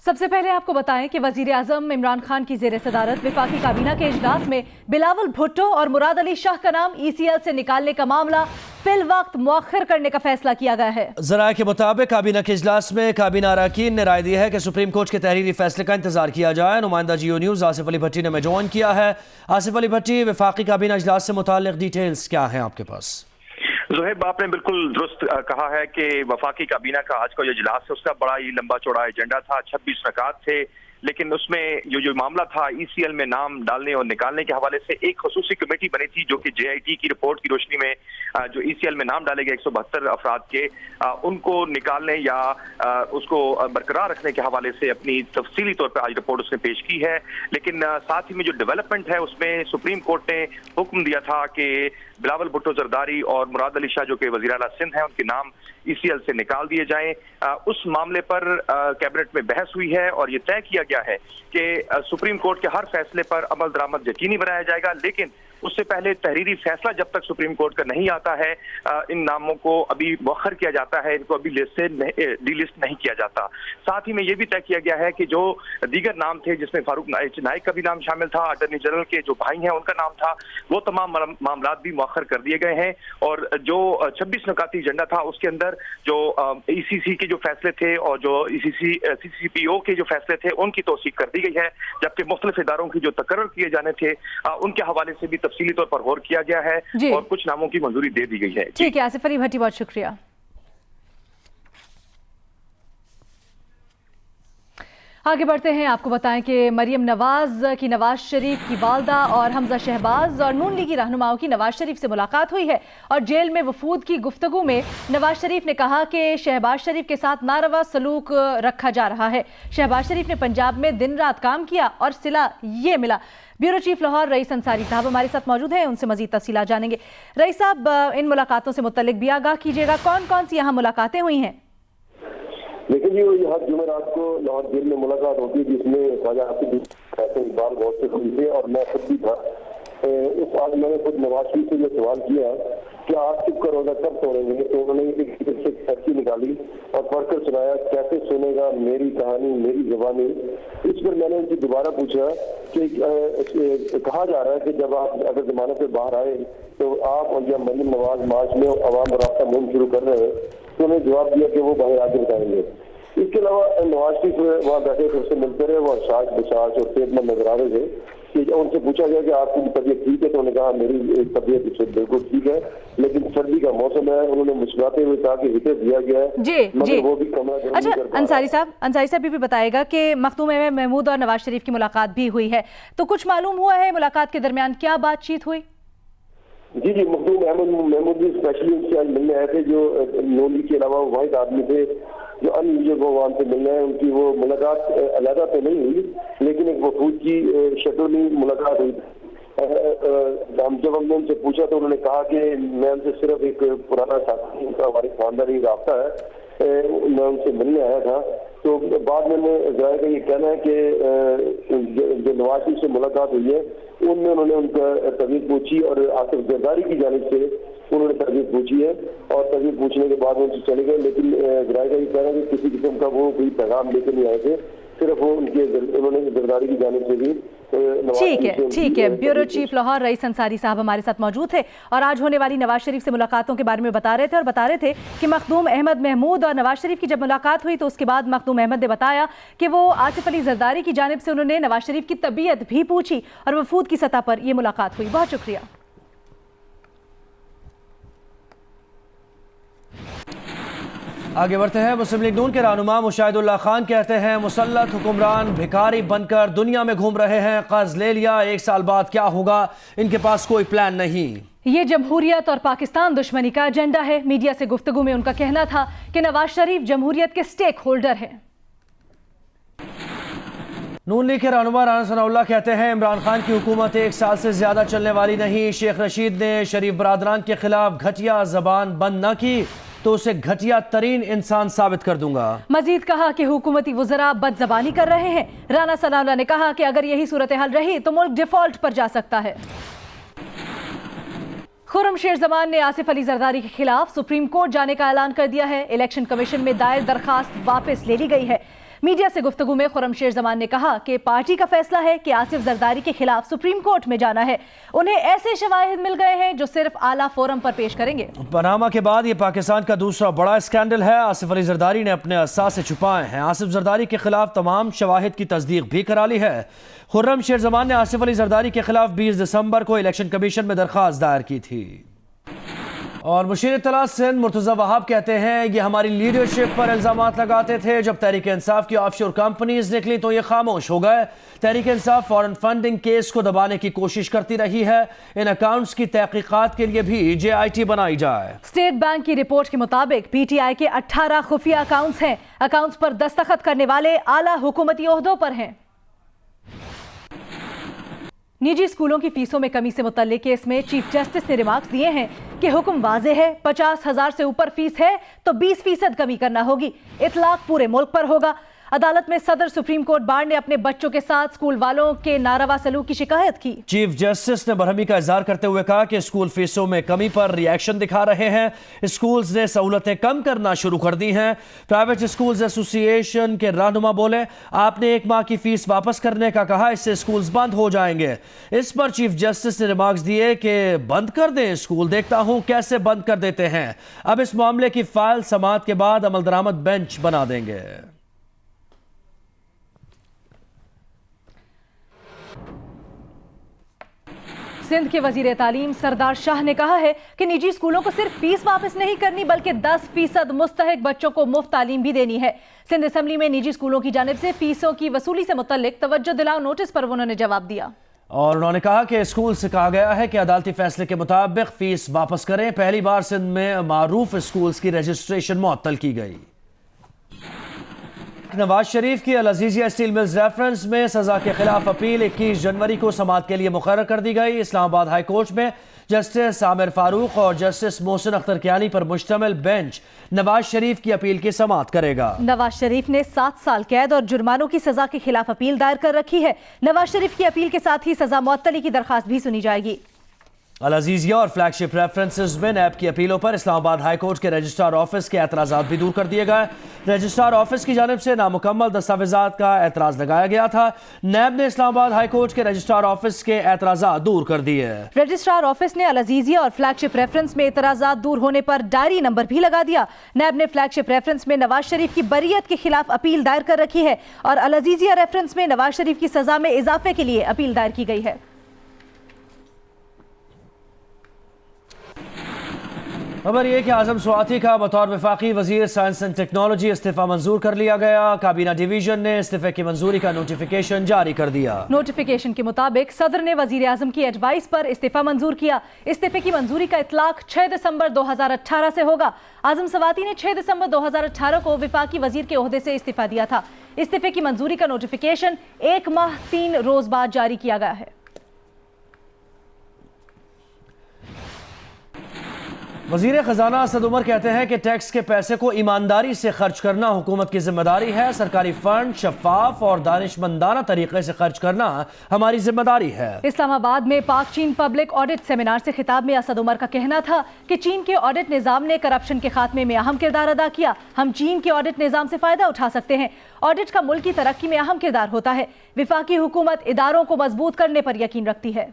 سب سے پہلے آپ کو بتائیں کہ وزیر اعظم عمران خان کی زیر صدارت وفاقی کابینہ کے اجلاس میں بلاول بھٹو اور مراد علی شاہ کا نام ECL سے نکالنے کا معاملہ فی الوقت مؤخر کرنے کا فیصلہ کیا گیا ہے۔ ذرائع کے مطابق کابینہ کے اجلاس میں کابینہ اراکین نے رائے دی ہے کہ سپریم کورٹ کے تحریری فیصلے کا انتظار کیا جائے۔ نمائندہ جیو نیوز آصف علی بھٹی نے میں جوائن کیا ہے۔ آصف علی بھٹی، وفاقی کابینہ اجلاس سے متعلق ڈیٹیلز کیا ہیں آپ کے پاس؟ زہیب، آپ نے بالکل درست کہا ہے کہ وفاقی کابینہ کا آج کا جو اجلاس ہے اس کا بڑا ہی لمبا چوڑا ایجنڈا تھا، 26 رکعات تھے، لیکن اس میں جو معاملہ تھا ECL میں نام ڈالنے اور نکالنے کے حوالے سے ایک خصوصی کمیٹی بنی تھی جو کہ JIT کی رپورٹ کی روشنی میں جو ECL میں نام ڈالے گئے 172 افراد کے ان کو نکالنے یا اس کو برقرار رکھنے کے حوالے سے اپنی تفصیلی طور پہ آج رپورٹ اس نے پیش کی ہے۔ لیکن ساتھ ہی میں جو ڈیولپمنٹ ہے اس میں سپریم کورٹ نے حکم دیا تھا کہ بلاول بھٹو زرداری اور مراد علی شاہ جو کہ وزیر اعلیٰ سندھ ہیں ان کے نام ECL سے نکال دیے جائیں۔ اس معاملے پر کیبنٹ میں بحث ہوئی ہے اور یہ طے کیا گیا ہے کہ سپریم کورٹ کے ہر فیصلے پر عمل درآمد یقینی بنایا جائے گا، لیکن اس سے پہلے تحریری فیصلہ جب تک سپریم کورٹ کا نہیں آتا ہے ان ناموں کو ابھی مؤخر کیا جاتا ہے، ان کو ابھی لسٹ سے ڈی لسٹ نہیں کیا جاتا۔ ساتھ ہی میں یہ بھی طے کیا گیا ہے کہ جو دیگر نام تھے جس میں فاروق نائک کا بھی نام شامل تھا، اٹارنی جنرل کے جو بھائی ہیں ان کا نام تھا، وہ تمام معاملات بھی مؤخر کر دیے گئے ہیں۔ اور جو 26 نکاتی ایجنڈا تھا اس کے اندر جو ECC کے جو فیصلے تھے اور جو CCPO کے جو فیصلے تھے ان کی توثیق کر دی گئی ہے، جبکہ مختلف اداروں کی جو تقرر کیے جانے تھے ان کے حوالے سے بھی تفصیلی طور پر غور کیا گیا ہے اور کچھ ناموں کی منظوری دے دی گئی ہے۔ ٹھیک ہے آصف علی بھٹی، بہت شکریہ۔ آگے بڑھتے ہیں، آپ کو بتائیں کہ مریم نواز کی نواز شریف کی والدہ اور حمزہ شہباز اور نون لیگی رہنماؤں کی نواز شریف سے ملاقات ہوئی ہے اور جیل میں وفود کی گفتگو میں نواز شریف نے کہا کہ شہباز شریف کے ساتھ ناروا سلوک رکھا جا رہا ہے۔ شہباز شریف نے پنجاب میں دن رات کام کیا اور صلہ یہ ملا۔ بیورو چیف لاہور رئیس انصاری صاحب ہمارے ساتھ موجود ہیں، ان سے مزید تفصیلات جانیں گے۔ رئیس صاحب، ان ملاقاتوں سے متعلق بھی آگاہ کیجیے گا، کون کون سی یہاں ملاقاتیں ہوئی ہیں؟ لیکن ہر جمعرات کو لاہور جیل میں ملاقات ہوتی ہے جس میں خواجہ آصف اقبال بہت سے خود تھے اور میں خود بھی تھا۔ آج میں نے خود نواز شریف سے یہ سوال کیا کہ آپ چپ کا روزہ کب توڑیں گے، تو انہوں نے ایک پرچی نکالی اور پڑھ کر سنایا، کیسے سنے گا میری کہانی میری زبانی۔ اس پر میں نے ان سے دوبارہ پوچھا کہ کہا جا رہا ہے کہ جب آپ اگر ضمانت پہ باہر آئے تو آپ اور یا مریم نواز مارچ میں عوام رابطہ مہم شروع کر رہے ہیں، تو انہوں نے جواب دیا کہ وہ باہر آگے بتائیں گے۔ اس کے علاوہ نواز شریف وہاں بیٹھے تھے، اس سے ملتے رہے، وہ حساس بشاش اور صحت مند نظر آ رہے تھے کہ ان سے پوچھا گیا کہ آپ کی طبیعت ٹھیک ہے، تو انہوں نے کہا میری طبیعت بالکل ٹھیک ہے، لیکن سردی کا موسم ہے۔ انہوں نے مسکراتے ہوئے کہا کہ ہٹر دیا گیا ہے مگر وہ بھی کمرہ گرم نہیں کر پا رہا۔ انصاری صاحب بھی بتائے گا کہ مخدوم محمود اور نواز شریف کی ملاقات بھی ہوئی ہے، تو کچھ معلوم ہوا ہے ملاقات کے درمیان کیا بات چیت ہوئی؟ جی مخدوم محمود بھی اسپیشلی ان سے آج ملنے آئے تھے، جو نولی کے علاوہ واحد آدمی تھے جو ان میوزک عوام سے ملنا ہے۔ ان کی وہ ملاقات علیحدہ تو نہیں ہوئی لیکن ایک وفود کی شکل میں ملاقات ہوئی۔ جب ہم نے ان سے پوچھا تو انہوں نے کہا کہ میں ان سے صرف ایک پرانا ساتھی کا ہماری خاندانی رابطہ ہے، میں ان سے ملنے آیا تھا۔ تو بعد میں ذرائع کا یہ کہنا ہے کہ جو نواز شریف سے ملاقات ہوئی ہے ان میں انہوں نے ان کا طبیعت پوچھی اور آصف زرداری کی جانب سے انہوں نے طبیعت پوچھی ہے اور طبیعت پوچھنے کے بعد ان سے چلے گئے، لیکن ذرائع کا یہ کہنا ہے کہ کسی قسم کا وہ کوئی پیغام لے کے نہیں آئے تھے، صرف وہ انہوں نے زرداری کی جانب سے بھی۔ ٹھیک ہے، بیورو چیف لاہور رئیس انصاری صاحب ہمارے ساتھ موجود تھے اور آج ہونے والی نواز شریف سے ملاقاتوں کے بارے میں بتا رہے تھے کہ مخدوم احمد محمود اور نواز شریف کی جب ملاقات ہوئی تو اس کے بعد مخدوم احمد نے بتایا کہ وہ آصف علی زرداری کی جانب سے انہوں نے نواز شریف کی طبیعت بھی پوچھی اور وفود کی سطح پر یہ ملاقات ہوئی۔ بہت شکریہ۔ آگے بڑھتے ہیں۔ مسلم لیگ نون کے رہنما مشاہد اللہ خان کہتے ہیں مسلط حکمران بھکاری بن کر دنیا میں گھوم رہے ہیں، قرض لے لیا، 1 سال بعد کیا ہوگا، ان کے پاس کوئی پلان نہیں۔ یہ جمہوریت اور پاکستان دشمنی کا ایجنڈا ہے۔ میڈیا سے گفتگو میں ان کا کہنا تھا کہ نواز شریف جمہوریت کے سٹیک ہولڈر ہیں۔ نون لیگ کے رہنما رانا ثناء اللہ کہتے ہیں عمران خان کی حکومت 1 سال سے زیادہ چلنے والی نہیں۔ شیخ رشید نے شریف برادران کے خلاف گھٹیا زبان بند نہ کی تو اسے گھٹیا ترین انسان ثابت کر دوں گا۔ مزید کہا کہ حکومتی وزراء بد زبانی کر رہے ہیں۔ رانا ثناء اللہ نے کہا کہ اگر یہی صورتحال رہی تو ملک ڈیفالٹ پر جا سکتا ہے۔ خرم شیر زمان نے آصف علی زرداری کے خلاف سپریم کورٹ جانے کا اعلان کر دیا ہے۔ الیکشن کمیشن میں دائر درخواست واپس لے لی گئی ہے۔ मीडिया से गुफ्तगू में खुर्रमशेर जमान ने कहा कि पार्टी का फैसला है कि आसिफ जरदारी के खिलाफ सुप्रीम कोर्ट में जाना है। उन्हें ऐसे शवाहिद मिल गए हैं जो सिर्फ आला फोरम पर पेश करेंगे। पनामा के बाद ये पाकिस्तान का दूसरा बड़ा स्कैंडल है। आसिफ अली जरदारी ने अपने असासे छुपाए हैं। आसिफ जरदारी के खिलाफ तमाम शवाहिद की तस्दीक भी करा ली है। खुर्रमशेर जमान ने आसिफ अली जरदारी के खिलाफ 20 दिसंबर को इलेक्शन कमीशन में दरख्वास्त दायर की थी। और मुशीर इत्तला सिंध मुर्तज़ा वहाब कहते हैं ये हमारी लीडरशिप पर इल्ज़ामात लगाते थे। जब तहरीक इंसाफ की ऑफशोर कंपनीज निकली तो ये खामोश हो गए। Tehreek Insaf foreign funding case को दबाने की कोशिश करती रही है। इन अकाउंट्स की तहकीकात के लिए भी JIT बनाई जाए। स्टेट बैंक की रिपोर्ट के मुताबिक PTI के 18 खुफिया अकाउंट्स हैं। अकाउंट्स पर दस्तखत करने वाले आला हुकूमती ओहदों पर हैं। निजी स्कूलों की फीसों में कमी से मुतल्लिक केस में चीफ जस्टिस ने रिमार्क्स दिए हैं कि हुक्म वाज़े है, 50,000 से ऊपर फीस है तो 20% कमी करना होगी। इतलाक पूरे मुल्क पर होगा। अदालत में सदर सुप्रीम कोर्ट बार ने अपने बच्चों के साथ स्कूल वालों के नारवा सलूक की शिकायत की। चीफ जस्टिस ने बरहमी का इजहार करते हुए कहा कि स्कूल फीसों में कमी पर रिएक्शन दिखा रहे हैं। स्कूल्स ने सहूलतें कम करना शुरू कर दी हैं। प्राइवेट स्कूल्स एसोसिएशन के रहनुमा बोले, आपने 1 माह की फीस वापस करने का कहा, इससे स्कूल्स बंद हो जाएंगे। इस पर चीफ जस्टिस ने रिमार्क्स दिए कि बंद कर दें स्कूल, देखता हूं कैसे बंद कर देते हैं। अब इस मामले की फाइल समाअत के बाद अमल दरामद बेंच बना देंगे। सिंध के वजीर तालीम सरदार शाह ने कहा है कि निजी स्कूलों को सिर्फ फीस वापस नहीं करनी बल्कि 10% मुस्तहिक बच्चों को मुफ्त तालीम भी देनी है। सिंध असम्बली में निजी स्कूलों की जानिब से फीसों की वसूली से मुतल्लिक तवज्जो दिलाओ नोटिस पर उन्होंने जवाब दिया। और उन्होंने कहा कि स्कूल से कहा गया है कि अदालती फैसले के मुताबिक फीस वापस करें। पहली बार सिंध में मारूफ स्कूल्स की रजिस्ट्रेशन मुअत्तल की गई। नवाज शरीफ की अल अजीजिया स्टील मिल्स रेफरेंस में सजा के खिलाफ अपील 21 जनवरी को समाअत के लिए मुकर्रर कर दी गई। इस्लामाबाद हाई कोर्ट में जस्टिस आमिर फारूक और जस्टिस मोहसिन अख्तर कियानी पर मुश्तमिल बेंच नवाज शरीफ की अपील की समाअत करेगा। नवाज शरीफ ने 7 साल कैद और जुर्मानों की सजा के खिलाफ अपील दायर कर रखी है। नवाज शरीफ की अपील के साथ ही सजा मुअत्तली की दरखास्त भी सुनी जाएगी। अल अजीजिया और फ्लैगशिप रेफरेंसेस में नैब की अपीलों पर इस्लामाबाद हाई कोर्ट के रजिस्ट्रार ऑफिस के एतराज़ात भी दूर कर दिए गए। रजिस्ट्रार ऑफिस की जानिब से नामुकम्मल दस्तावेजात का एतराज़ लगाया गया था। नैब ने इस्लामाबाद हाई कोर्ट के रजिस्ट्रार ऑफिस के एतराज़ात दूर कर दिए। रजिस्ट्रार ऑफिस ने अल अजीजिया और फ्लैगशिप रेफरेंस में एतराज़ात दूर होने पर डायरी नंबर भी लगा दिया। नैब ने फ्लैगशिप रेफरेंस में नवाज शरीफ की बरीयत के खिलाफ अपील दायर कर रखी है और अल अजीजिया रेफरेंस में नवाज शरीफ की सजा में इजाफे के लिए अपील दायर की गई है। खबर ये कि आजम स्वाति का बतौर वफाकी वजीर साइंस एंड टेक्नोलॉजी इस्तीफा मंजूर कर लिया गया। काबीना डिवीजन ने इस्तीफे की मंजूरी का नोटिफिकेशन जारी कर दिया। नोटिफिकेशन के मुताबिक सदर ने वजीर आजम की एडवाइस पर इस्तीफा मंजूर किया। इस्तीफे की मंजूरी का इतलाक 6 दिसंबर 2018 से होगा। आजम स्वाति ने 6 दिसंबर 2018 को वफाकी वजीर के ओहदे से इस्तीफा दिया था। इस्तीफे की मंजूरी का नोटिफिकेशन 1 माह 3 रोज बाद जारी किया गया है। वजीर खजाना असद उमर कहते हैं कि टैक्स के पैसे को ईमानदारी से खर्च करना हुकूमत की जिम्मेदारी है। सरकारी फंड शफाफ और दानिशमंदाना तरीके से खर्च करना हमारी जिम्मेदारी है। इस्लामाबाद में पाक चीन पब्लिक ऑडिट सेमिनार से खिताब में असद उमर का कहना था कि चीन के ऑडिट निज़ाम ने करप्शन के खात्मे में अहम किरदार अदा किया। हम चीन के ऑडिट निज़ाम से फायदा उठा सकते हैं। ऑडिट का मुल्क की तरक्की में अहम किरदार होता है। विफाकी हुकूमत इदारों को मजबूत करने पर यकीन रखती है।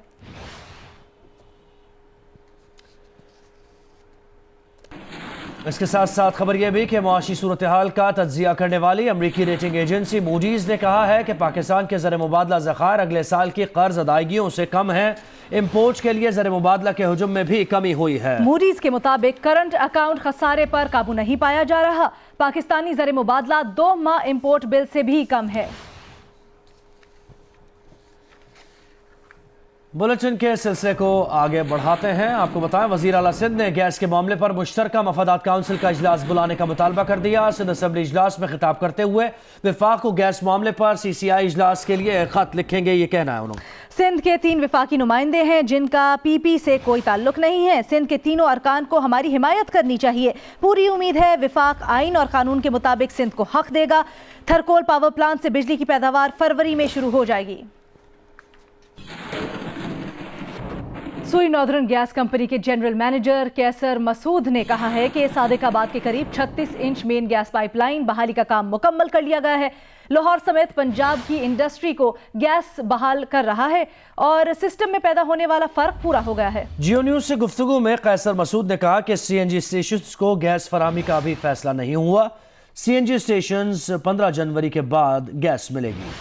इसके साथ साथ खबर यह भी कि मुआशी सूरत हाल का तज्जिया करने वाली अमरीकी रेटिंग एजेंसी मूडीज ने कहा है कि पाकिस्तान के ज़र मुबादला ज़खायर अगले साल की कर्ज अदायगियों से कम है। इम्पोर्ट के लिए ज़र मुबादला के हुजूम में भी कमी हुई है। मूडीज के मुताबिक करंट अकाउंट खसारे पर काबू नहीं पाया जा रहा। पाकिस्तानी ज़र मुबादला 2 माह इम्पोर्ट बिल से भी कम है। बुलेटिन के सिलसिले को आगे बढ़ाते हैं। आपको बताएं, वजीर आला सिंध ने गैस के मामले पर मुश्तरका मफादात काउंसिल का इजलास बुलाने का मुतालबा कर दिया। सिंध असम्बली इजलास में खिताब करते हुए विफाक को गैस मामले पर CCI इजलास के लिए खत लिखेंगे, ये कहना है उन्होंने। सिंध के 3 विफाकी नुमाइंदे हैं जिनका PP से कोई ताल्लुक नहीं है। सिंध के तीनों अरकान को हमारी हिमायत करनी चाहिए। पूरी उम्मीद है विफाक आइन और कानून के मुताबिक सिंध को हक देगा। थरकोल पावर प्लांट से बिजली की पैदावार फरवरी में शुरू हो जाएगी। सुई नॉर्दर्न गैस कंपनी के जनरल मैनेजर कैसर मसूद ने कहा है कि सादिकाबाद के करीब 36 इंच मेन गैस पाइपलाइन बहाली का काम मुकम्मल कर लिया गया है। लाहौर समेत पंजाब की इंडस्ट्री को गैस बहाल कर रहा है और सिस्टम में पैदा होने वाला फर्क पूरा हो गया है। जियो न्यूज से गुफ्तगू में कैसर मसूद ने कहा कि सीएनजी स्टेशंस को गैस फराहमी का अभी फैसला नहीं हुआ। सीएनजी स्टेशंस 15 जनवरी के बाद गैस मिलेगी।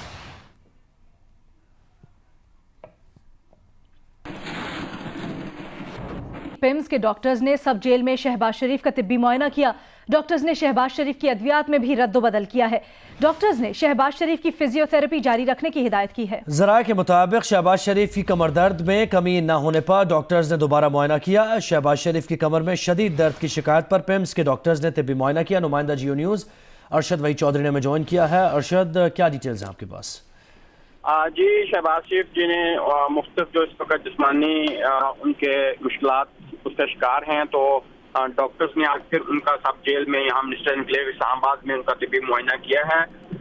पिम्स के डॉक्टर्स ने सब जेल में शहबाज शरीफ का तिब्बी मुआयना किया। डॉक्टर्स ने शहबाज शरीफ की अद्वियात में भी रद्दोबदल किया है। डॉक्टर्स ने शहबाज शरीफ की फिजियोथेरेपी जारी रखने की हिदायत की है। ज़राए के मुताबिक शहबाज शरीफ की कमर दर्द में कमी न होने पर डॉक्टर्स ने दोबारा मुआयना किया। शहबाज शरीफ की कमर में शदीद दर्द की शिकायत पर पिम्स के डॉक्टर्स ने तिब्बी मुआयना किया। नुमाइंदा जियो न्यूज़ अरशद वही चौधरी ने हमें ज्वाइन किया है। अरशद, क्या डिटेल्स हैं आपके पास? जी, शहबाज शरीफ जी ने मुख्तलिफ जो इस वक्त जिस्मानी उनके मुश्किलात उसका शिकार हैं, तो डॉक्टर्स ने आखिर उनका सब जेल में यहाँ मिनिस्टर एनक्लेव इस्लामाबाद में उनका तिब्बी मुआयना किया है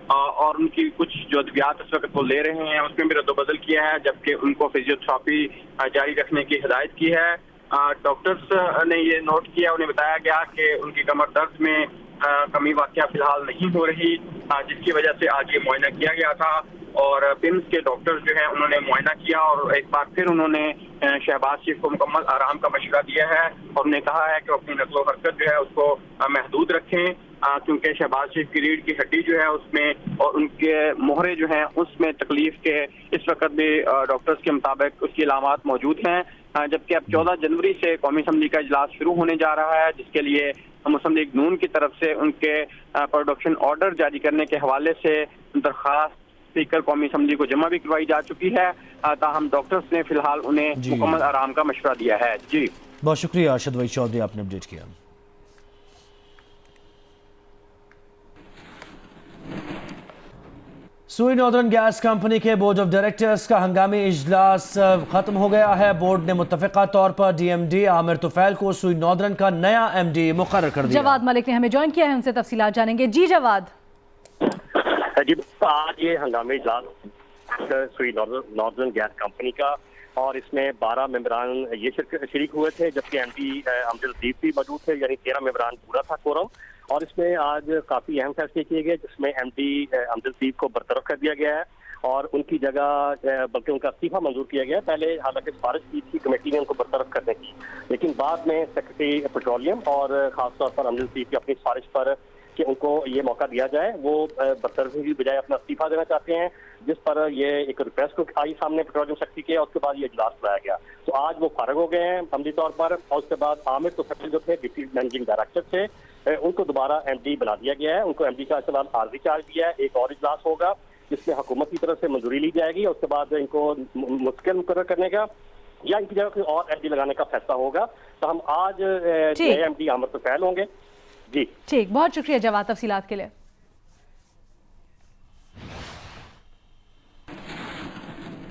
और उनकी कुछ जो अद्वियात इस वक्त वो ले रहे हैं उसमें भी रद्दोबदल किया है, जबकि उनको फिजियोथेरेपी जारी रखने की हिदायत की है। डॉक्टर्स ने ये नोट किया, उन्हें बताया गया कि उनकी कमर दर्द में कमी वाक़या फिलहाल नहीं हो रही, जिसकी वजह से आज ये मुआयना किया गया था। और पिम्स के डॉक्टर्स जो हैं उन्होंने मुआयना किया और एक बार फिर उन्होंने शहबाज शरीफ को मुकम्मल आराम का मशवरा दिया है और उन्हें कहा है कि वो अपनी नक्लो हरकत जो है उसको महदूद रखें, क्योंकि शहबाज शरीफ की रीढ़ की हड्डी जो है उसमें और उनके मोहरे जो हैं उसमें तकलीफ के इस वक्त भी डॉक्टर्स के मुताबिक उसकी अलामात मौजूद हैं। जबकि अब 14 जनवरी से कौमी असम्बली का इजलास शुरू होने जा रहा है, जिसके लिए मुस्लिम लीग नून की तरफ से उनके प्रोडक्शन ऑर्डर जारी करने के हवाले से दरख्वास्त स्पीकर कौमी असम्बली को जमा भी करवाई जा चुकी है। ताहम डॉक्टर्स ने फिलहाल उन्हें मुकम्मल आराम का मशवरा दिया है। जी, बहुत शुक्रिया अरशद वही चौधरी, आपने अपडेट किया। सूई नॉर्दर्न गैस कंपनी के बोर्ड ऑफ डायरेक्टर्स का हंगामी इजलास खत्म हो गया है। बोर्ड ने मुत्तफिका तौर पर डीएमडी आमिर तुफैल को सूई नॉर्दर्न का नया एमडी मुकर्रर कर दिया। जवाद मलिक ने हमें ज्वाइन किया है, उनसे तफसीलात जानेंगे। जी जवाद। जी, आज ये हंगामी इजलास सूई नॉर्दर्न गैस कंपनी का और इसमें 12 मेंबरान ये शरीक हुए थे, जबकि एमडी अमजद लतीफ भी मौजूद थे, यानी 13 मेंबरान पूरा था कोरम। और इसमें आज काफ़ी अहम फैसले किए गए, जिसमें एमडी अमजद लतीफ को बरतरफ कर दिया गया है और उनकी जगह बल्कि उनका इस्तीफा मंजूर किया गया। पहले हालांकि सिफारिश की थी कमेटी ने उनको बरतरफ करने की, लेकिन बाद में सेक्रेटरी पेट्रोलियम और ख़ासतौर पर अमजद लतीफ की अपनी सिफारिश पर कि उनको ये मौका दिया जाए, वो बरतरफी की बजाय अपना इस्तीफा देना चाहते हैं, जिस पर ये एक रिक्वेस्ट आई सामने पेट्रोलियम सेक्रेटरी के और उसके बाद ये इजलास बुलाया गया। तो आज वो फारग हो गए हैं अमली तौर पर और उसके बाद आमिर तुफैल जो थे डिप्टी मैनेजिंग डायरेक्टर थे, उनको दोबारा एमडी बना दिया गया है। उनको एमडी का इस्तेमाल आर्जी चार्ज दिया है। एक और इजलास होगा जिसमें हुकूमत की तरफ से मंजूरी ली जाएगी और उसके बाद इनको मुश्किल मुकर्रर करने का या इनकी जगह कोई और एमडी लगाने का फैसला होगा। तो हम आज नए एमडी आमिर तुफैल होंगे। जी ठीक, बहुत शुक्रिया जवाब तफसीलात के लिए।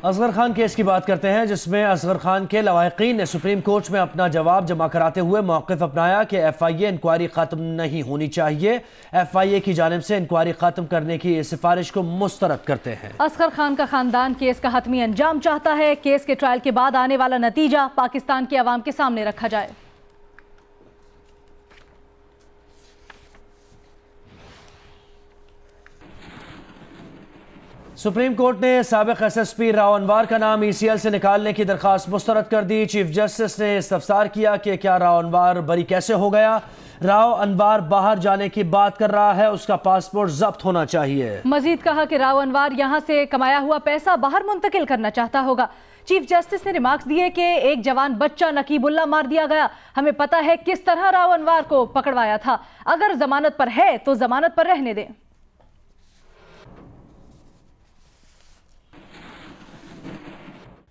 असगर खान केस की बात करते हैं, जिसमें असगर खान के लवाहिकीन ने सुप्रीम कोर्ट में अपना जवाब जमा कराते हुए मौक़िफ़ अपनाया कि FIA इंक्वायरी ख़त्म नहीं होनी चाहिए। FIA की जानिब से इंक्वायरी ख़त्म करने की सिफारिश को मुस्तरद करते हैं। असगर खान का खानदान केस का हतमी अंजाम चाहता है। केस के ट्रायल के बाद आने वाला नतीजा पाकिस्तान की आवाम के सामने रखा जाए। सुप्रीम कोर्ट ने साबिक SSP राव अनवार का नाम ECL से निकालने की दरखास्त मुस्तरद कर दी। चीफ जस्टिस ने इस्तफसार किया कि क्या राव अनवार बरी कैसे हो गया। राव अनवार बाहर जाने की बात कर रहा है, उसका पासपोर्ट जब्त होना चाहिए। मजीद कहा कि राव अनवार यहां से कमाया हुआ पैसा बाहर मुंतकिल करना चाहता होगा। चीफ जस्टिस ने रिमार्क्स दिए कि एक जवान बच्चा नकीबुल्ला मार दिया गया, हमें पता है किस तरह राव अनवार को पकड़वाया था। अगर जमानत पर है तो जमानत पर रहने दें।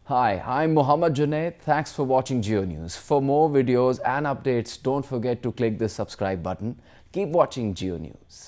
Hi, I'm Mohammad Junaid. Thanks for watching Geo News. For more videos and updates, don't forget to click the subscribe button. Keep watching Geo News.